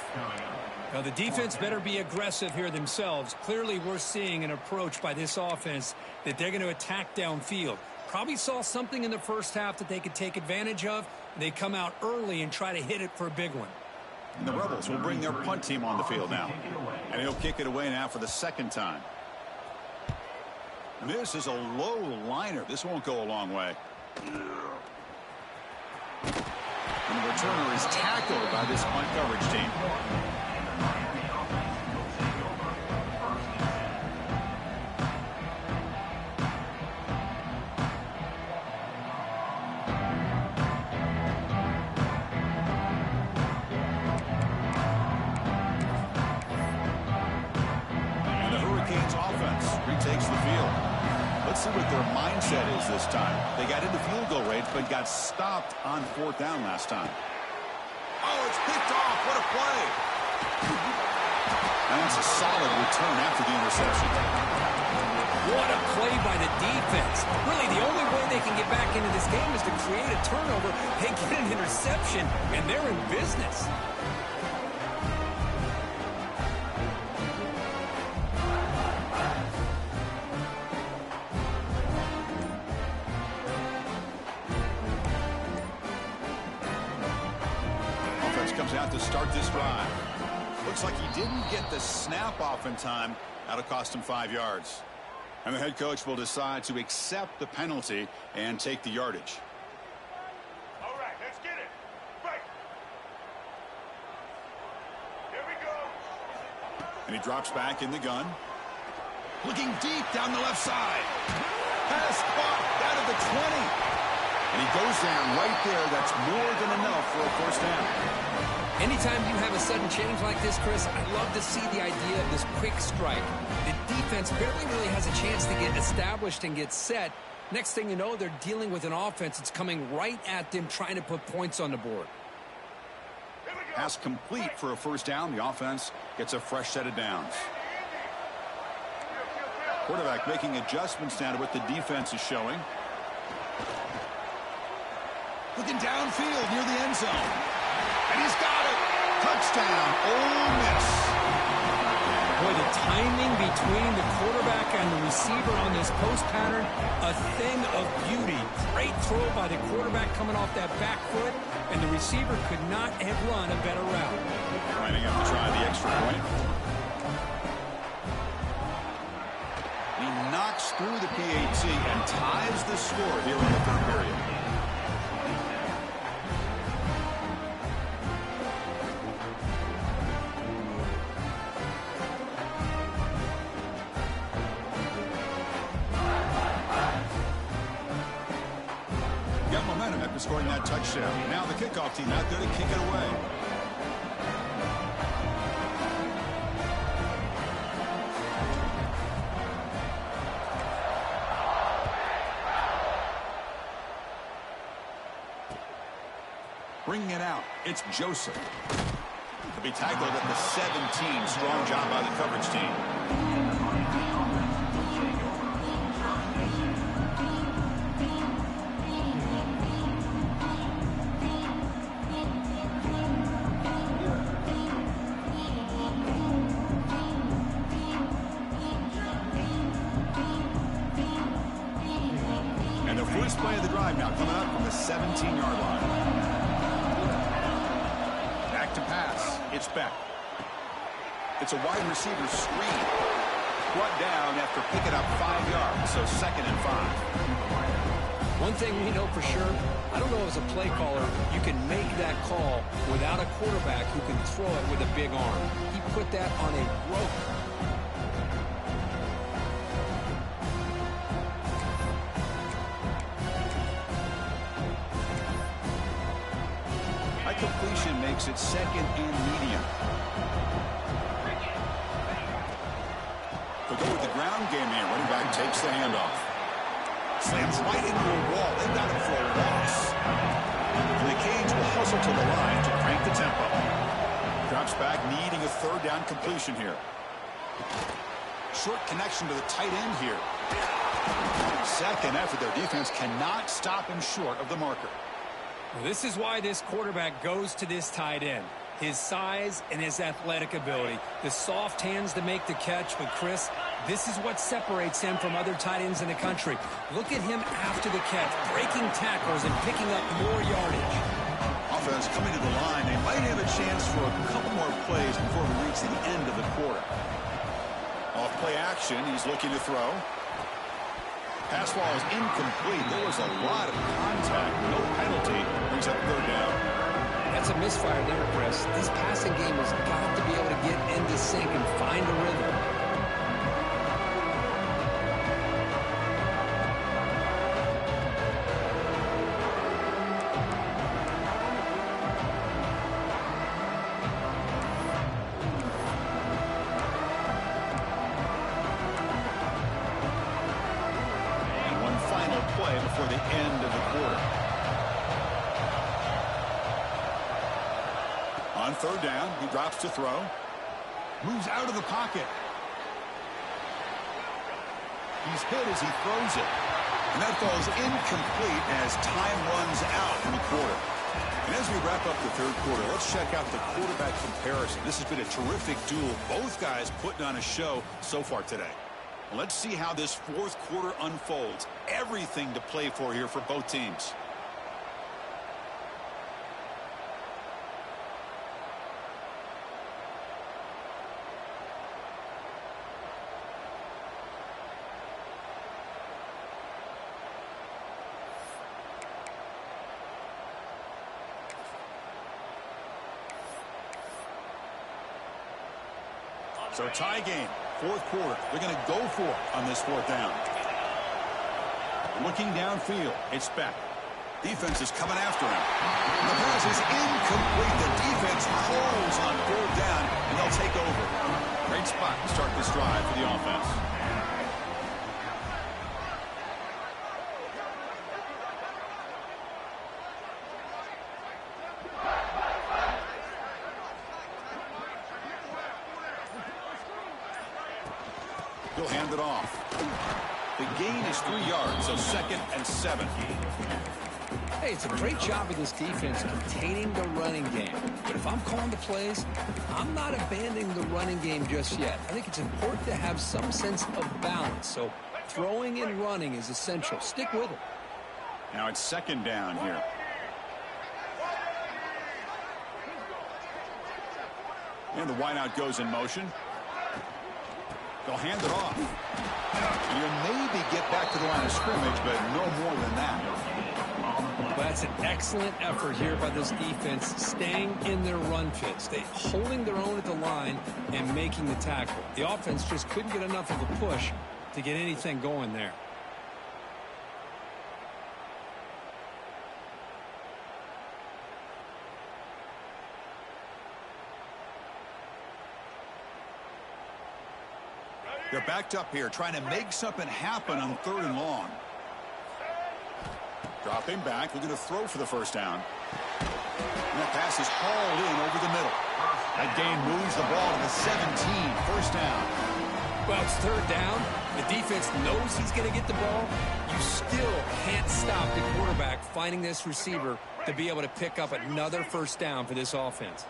Speaker 3: Now, the defense better be aggressive here themselves. Clearly, we're seeing an approach by this offense that they're going to attack downfield. Probably saw something in the first half that they could take advantage of. They come out early and try to hit it for a big one.
Speaker 1: And the Rebels will bring their punt team on the field now. And he'll kick it away now for the 2nd time. This is a low liner. This won't go a long way. And the returner is tackled by this punt coverage team. field this time. They got into field goal range, but got stopped on 4th down last time. Oh, it's picked off. What a play. And that's a solid return after the interception.
Speaker 3: What a play by the defense. Really, the only way they can get back into this game is to create a turnover. They get an interception, and they're in business.
Speaker 1: Offense comes out to start this drive. Looks like he didn't get the snap off in time. That'll cost him 5 yards. And the head coach will decide to accept the penalty and take the yardage.
Speaker 2: All right, let's get it. Right. Here we go.
Speaker 1: And he drops back in the gun. Looking deep down the left side. Pass caught down at the 20. And he goes down right there. That's more than enough for a first down.
Speaker 3: Anytime you have a sudden change like this, Chris, I love to see the idea of this quick strike. The defense barely really has a chance to get established and get set. Next thing you know, they're dealing with an offense that's coming right at them, trying to put points on the board.
Speaker 1: Pass complete for a first down. The offense gets a fresh set of downs. Quarterback making adjustments now to what the defense is showing. Looking downfield near the end zone. And he's got it. Touchdown, Ole Miss.
Speaker 3: Boy, the timing between the quarterback and the receiver on this post pattern, a thing of beauty. Great throw by the quarterback coming off that back foot, and the receiver could not have run a better route.
Speaker 1: Lining up to try the extra point. He knocks through the PAT and ties the score here in the third period. Scoring that touchdown. Now the kickoff team out there to kick it away. Bringing it out, it's Joseph. To be tackled at the 17. Strong job by the coverage team. Play of the drive now coming up from the 17-yard line. Back to pass. It's Beck. It's a wide receiver screen. Brought down after picking up 5 yards, so 2nd and 5.
Speaker 3: One thing we know for sure, I don't know as a play caller, you can make that call without a quarterback who can throw it with a big arm. He put that on a rope.
Speaker 1: Completion makes it 2nd and medium. They'll go with the ground game here. Running back takes the handoff. Slams right into a wall. They've got him for a loss. And the Canes will hustle to the line to crank the tempo. Drops back, needing a 3rd down completion here. Short connection to the tight end here. 2nd effort. Their defense cannot stop him short of the marker.
Speaker 3: Well, this is why this quarterback goes to this tight end. His size and his athletic ability. The soft hands to make the catch. But, Chris, this is what separates him from other tight ends in the country. Look at him after the catch, breaking tackles and picking up more yardage.
Speaker 1: Offense coming to the line. They might have a chance for a couple more plays before we reach the end of the quarter. Off play action. He's looking to throw. Pass ball is incomplete. There was a lot of contact. No penalty. Brings up 3rd down.
Speaker 3: That's a misfire there, Chris. This passing game has got to be able to get into sync and find a rhythm.
Speaker 1: end of the quarter. On third down, he drops to throw. Moves out of the pocket. He's hit as he throws it. And that falls incomplete as time runs out in the quarter. And as we wrap up the third quarter, let's check out the quarterback comparison. This has been a terrific duel. Both guys putting on a show so far today. Let's see how this fourth quarter unfolds. Everything to play for here for both teams. So tie game, fourth quarter. They're going to go for it on this fourth down. Looking downfield, it's Beck. Defense is coming after him. The pass is incomplete. The defense holds on fourth down, and they'll take over. Great spot to start this drive for the offense. He'll hand it off. The gain is 3 yards, so 2nd and 7.
Speaker 3: Hey, it's a great job of this defense containing the running game. But if I'm calling the plays, I'm not abandoning the running game just yet. I think it's important to have some sense of balance. So throwing and running is essential. Stick with it.
Speaker 1: Now it's 2nd down here. And the wideout goes in motion. They'll hand it off. You'll maybe get back to the line of scrimmage, but no more than that.
Speaker 3: That's an excellent effort here by this defense, staying in their run fit, holding their own at the line and making the tackle. The offense just couldn't get enough of a push to get anything going there.
Speaker 1: They're backed up here, trying to make something happen on 3rd and long. Dropping back, looking to throw for the first down. And that pass is hauled in over the middle. That gain moves the ball to the 17, first down.
Speaker 3: Well, it's 3rd down. The defense knows he's going to get the ball. You still can't stop the quarterback finding this receiver to be able to pick up another first down for this offense.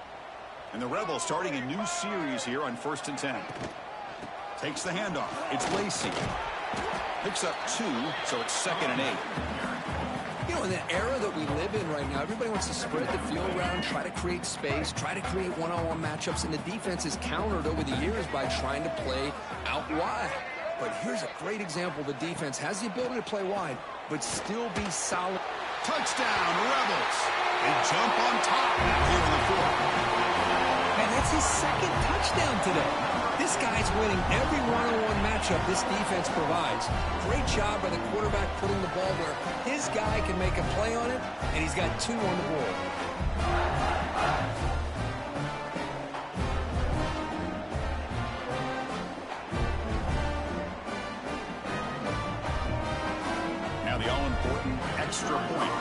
Speaker 1: And the Rebels starting a new series here on 1st and 10. Takes the handoff. It's Lacey. Picks up 2, so it's 2nd and 8.
Speaker 3: You know, in the era that we live in right now, everybody wants to spread the field around, try to create space, try to create one-on-one matchups, and the defense is countered over the years by trying to play out wide. But here's a great example. The defense has the ability to play wide, but still be solid.
Speaker 1: Touchdown, Rebels. They jump on top here in the 4th.
Speaker 3: Man, that's his 2nd touchdown today. This guy's winning every one-on-one matchup this defense provides. Great job by the quarterback putting the ball where his guy can make a play on it, and he's got 2 on the board.
Speaker 1: Now the all-important extra point.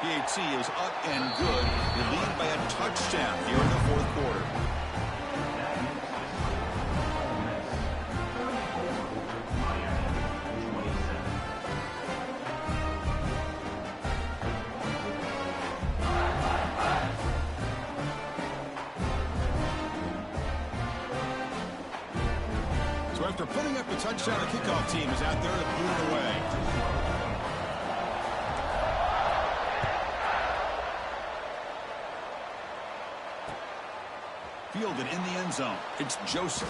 Speaker 1: PAT is up and good. They lead by a touchdown here in the 4th quarter. So after putting up the touchdown, the kickoff team is out there to boot it away. Fielded in the end zone. It's Joseph.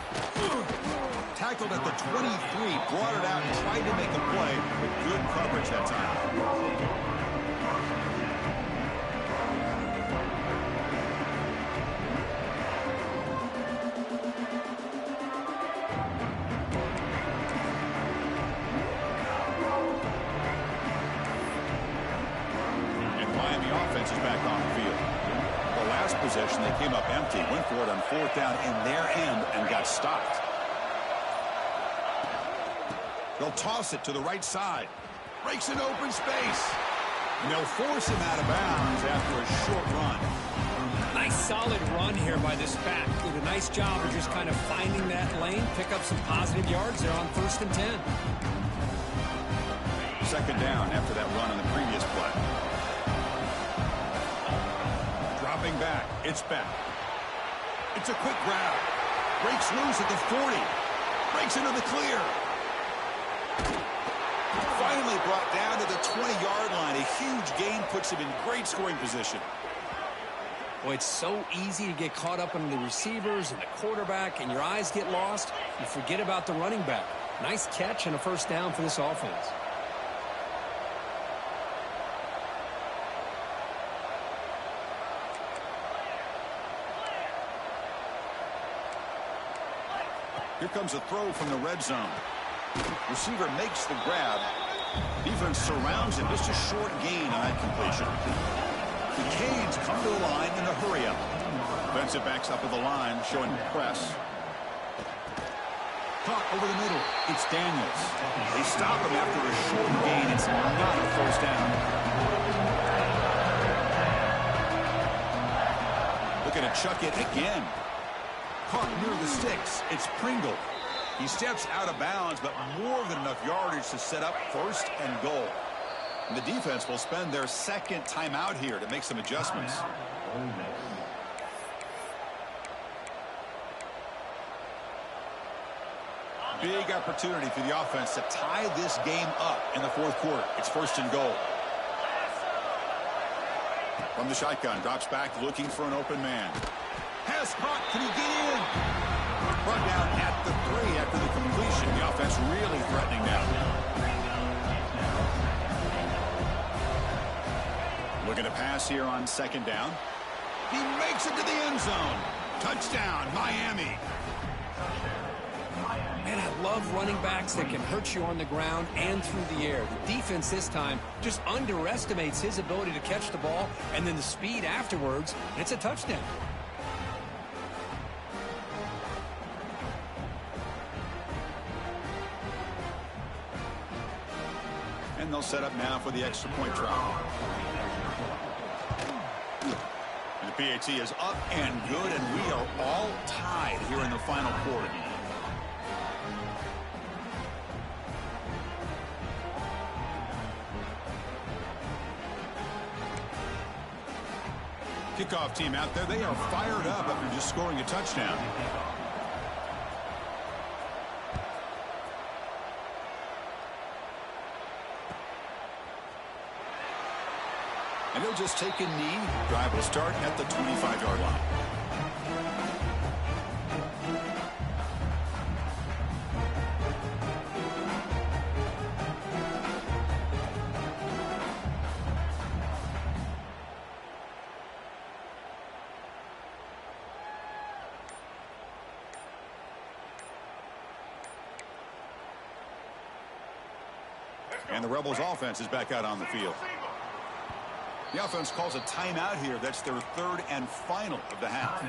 Speaker 1: Tackled at the 23, brought it out and tried to make a play, but good coverage that time. And Miami offense is back on the field. The last possession, they came up empty, went for it on fourth down in their end, and got stopped. They'll toss it to the right side. Breaks an open space. And they'll force him out of bounds after a short run.
Speaker 3: Nice solid run here by this back. Did a nice job of just kind of finding that lane, pick up some positive yards there on 1st and 10.
Speaker 1: Second down after that run on the previous play. Dropping back. It's back. It's a quick grab. Breaks loose at the 40. Breaks into the clear. Finally brought down to the 20-yard line. A huge gain puts him in great scoring position.
Speaker 3: Well, it's so easy to get caught up in the receivers and the quarterback, and your eyes get lost. You forget about the running back. Nice catch and a first down for this offense.
Speaker 1: Here comes a throw from the red zone. Receiver makes the grab. Defense surrounds him. Just a short gain on that completion. The Canes come to the line in a hurry-up. Defensive backs up at the line, showing press. Caught over the middle. It's Daniels. They stop him after a short gain. It's not a first down. Looking to chuck it again. Caught near the sticks. It's Pringle. He steps out of bounds, but more than enough yardage to set up 1st and goal. And the defense will spend their second timeout here to make some adjustments. Big opportunity for the offense to tie this game up in the 4th quarter. It's 1st and goal. From the shotgun, drops back looking for an open man. Pass caught. Can he get in? Brought down at the 3 after the completion. The offense really threatening now. Looking to pass here on 2nd down. He makes it to the end zone. Touchdown, Miami.
Speaker 3: Man, I love running backs that can hurt you on the ground and through the air. The defense this time just underestimates his ability to catch the ball, and then the speed afterwards, and it's a touchdown.
Speaker 1: And they'll set up now for the extra point try. And the PAT is up and good, and we are all tied here in the final quarter. Kickoff team out there. They are fired up after just scoring a touchdown. And they'll just take a knee. Drive will start at the 25-yard line. And the Rebels offense is back out on the field. The offense calls a timeout here. That's their 3rd and final of the half.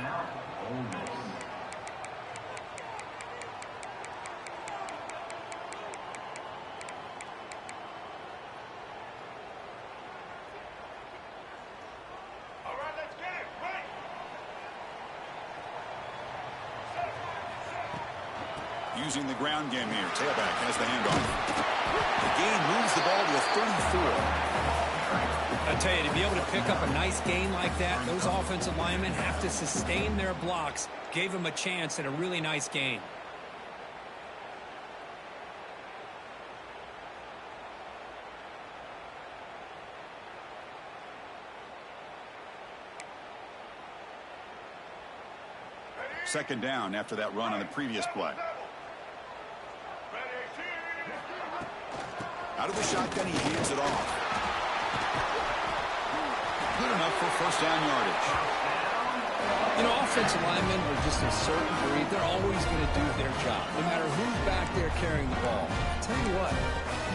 Speaker 2: All right, let's get it. Right.
Speaker 1: Using the ground game here. Tailback has the handoff. The gain moves the ball to a 34.
Speaker 3: I tell you, to be able to pick up a nice gain like that, those offensive linemen have to sustain their blocks. Gave them a chance at a really nice gain.
Speaker 1: Second down after that run on the previous play. Out of the shotgun, he hands it off. Good enough for first down yardage.
Speaker 3: You know, offensive linemen are just a certain breed. They're always going to do their job, no matter who's back there carrying the ball. I'll tell you what,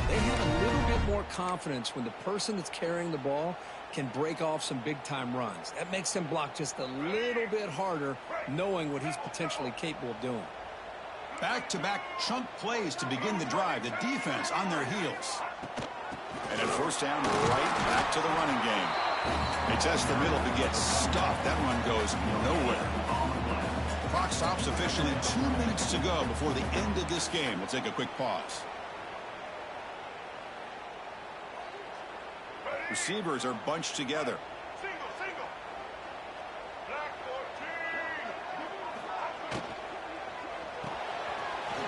Speaker 3: they have a little bit more confidence when the person that's carrying the ball can break off some big-time runs. That makes him block just a little bit harder, knowing what he's potentially capable of doing.
Speaker 1: Back-to-back chunk plays to begin the drive. The defense on their heels. And at first down, right back to the running game. They test the middle to get stuffed. That run goes nowhere. The clock stops officially. 2 minutes to go before the end of this game. We'll take a quick pause. Receivers are bunched together.
Speaker 2: Single. Black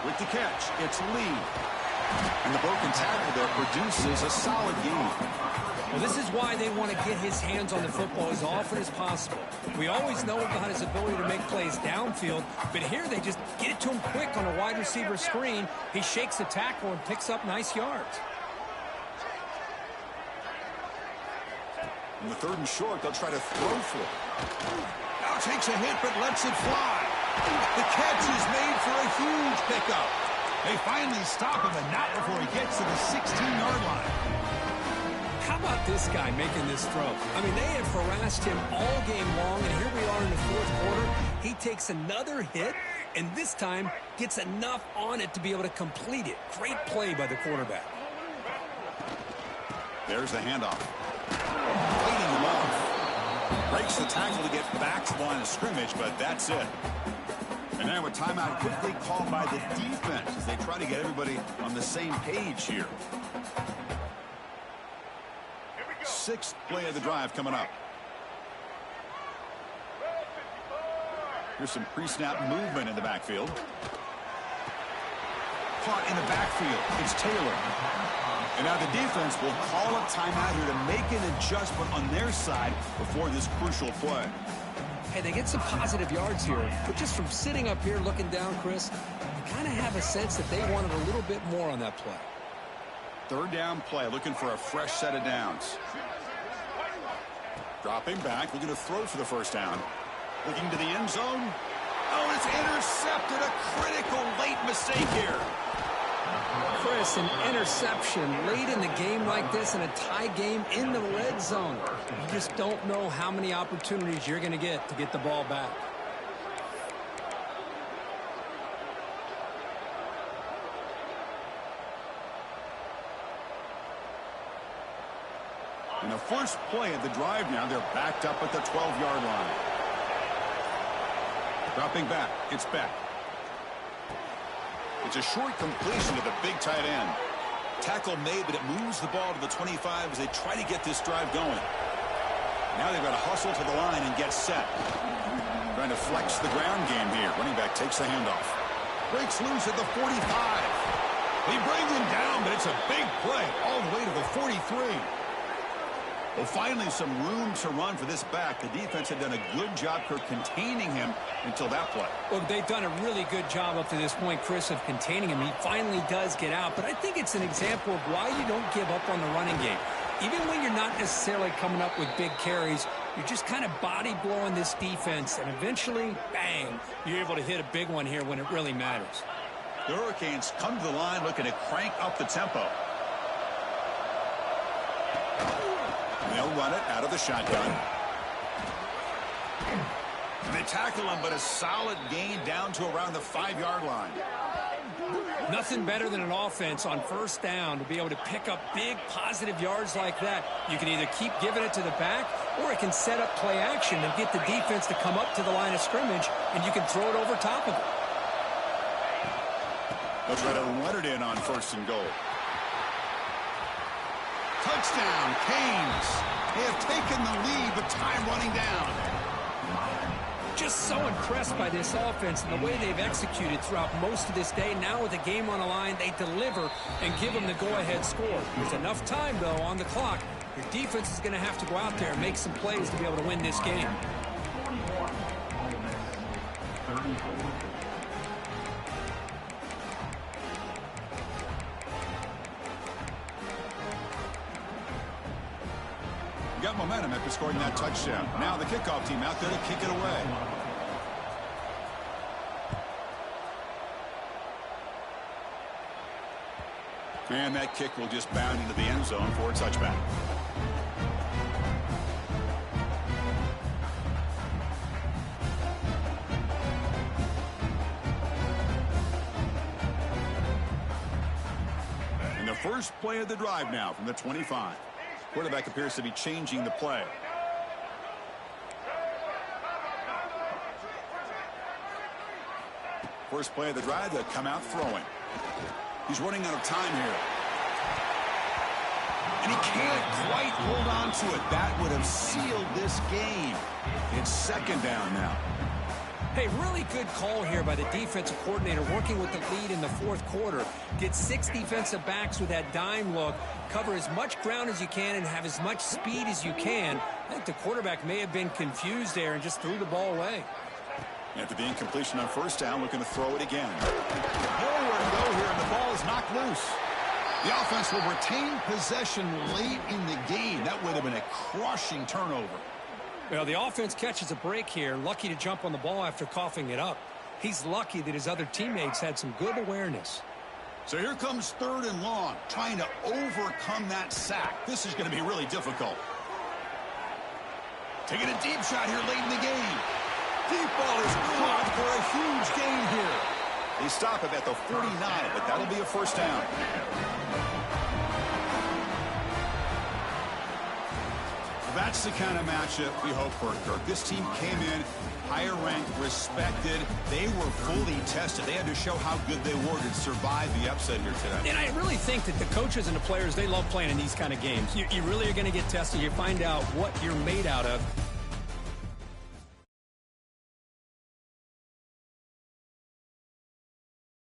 Speaker 2: 14.
Speaker 1: With the catch, it's Lee. And the broken tackle there produces a solid gain.
Speaker 3: Well, this is why they want to get his hands on the football as often as possible. We always know about his ability to make plays downfield, but here they just get it to him quick on a wide receiver screen. He shakes the tackle and picks up nice yards.
Speaker 1: In the 3rd and short, they'll try to throw for it. Now takes a hit, but lets it fly. The catch is made for a huge pickup. They finally stop him, and not before he gets to the 16-yard line.
Speaker 3: How about this guy making this throw? I mean, they have harassed him all game long, and here we are in the 4th quarter. He takes another hit, and this time gets enough on it to be able to complete it. Great play by the quarterback.
Speaker 1: There's the handoff. Fighting him off. Breaks the tackle to get back to the line of scrimmage, but that's it. And now a timeout quickly called by the defense as they try to get everybody on the same page here. 6th play of the drive coming up. Here's some pre-snap movement in the backfield. Caught in the backfield. It's Taylor. And now the defense will call a timeout here to make an adjustment on their side before this crucial play.
Speaker 3: Hey, they get some positive yards here, but just from sitting up here looking down, Chris, you kind of have a sense that they wanted a little bit more on that play.
Speaker 1: 3rd down play, looking for a fresh set of downs. Dropping back, looking to throw for the 1st down. Looking to the end zone. Oh, it's intercepted. A critical late mistake here.
Speaker 3: Chris, an interception late in the game like this in a tie game in the red zone. You just don't know how many opportunities you're going to get the ball back.
Speaker 1: In the first play of the drive now, they're backed up at the 12-yard line. Dropping back, it's Beck. It's a short completion to the big tight end. Tackle made, but it moves the ball to the 25 as they try to get this drive going. Now they've got to hustle to the line and get set. Trying to flex the ground game here. Running back takes the handoff. Breaks loose at the 45. They bring him down, but it's a big play all the way to the 43. Well, finally some room to run for this back. The defense had done a good job for containing him until that play.
Speaker 3: Well, they've done a really good job up to this point, Chris, of containing him. He finally does get out, but I think it's an example of why you don't give up on the running game. Even when you're not necessarily coming up with big carries, you're just kind of body blowing this defense, and eventually, bang, you're able to hit a big one here when it really matters.
Speaker 1: The Hurricanes come to the line looking to crank up the tempo. They'll run it out of the shotgun. And they tackle him, but a solid gain down to around the 5-yard line.
Speaker 3: Nothing better than an offense on 1st down to be able to pick up big positive yards like that. You can either keep giving it to the back, or it can set up play action and get the defense to come up to the line of scrimmage, and you can throw it over top of it.
Speaker 1: They'll try to run it in on 1st and goal. Touchdown, Canes. They have taken the lead, but time running down.
Speaker 3: Just so impressed by this offense and the way they've executed throughout most of this day. Now with the game on the line, they deliver and give them the go-ahead score. There's enough time, though, on the clock. Your defense is going to have to go out there and make some plays to be able to win this game.
Speaker 4: 34.
Speaker 1: Got momentum after scoring that touchdown. Now the kickoff team out there to kick it away. And that kick will just bound into the end zone for a touchback. First play of the drive now from the 25. Quarterback appears to be changing the play. First play of the drive, they'll come out throwing. He's running out of time here. And he can't quite hold on to it. That would have sealed this game. It's second down now.
Speaker 3: Hey, really good call here by the defensive coordinator working with the lead in the fourth quarter. Get 6 defensive backs with that dime look. Cover as much ground as you can and have as much speed as you can. I think the quarterback may have been confused there and just threw the ball away.
Speaker 1: After the incompletion on first down, looking to throw it again. Nowhere to go here, and the ball is knocked loose. The offense will retain possession late in the game. That would have been a crushing turnover.
Speaker 3: Well, the offense catches a break here. Lucky to jump on the ball after coughing it up. He's lucky that his other teammates had some good awareness.
Speaker 1: So here comes 3rd and long, trying to overcome that sack. This is going to be really difficult. Taking a deep shot here late in the game. Deep ball is caught for a huge gain here. They stop it at the 49, but that'll be a first down. That's the kind of matchup we hope for, Kirk. This team came in higher ranked, respected. They were fully tested. They had to show how good they were to survive the upset here today.
Speaker 3: And I really think that the coaches and the players, they love playing in these kind of games. You really are going to get tested. You find out what you're made out of.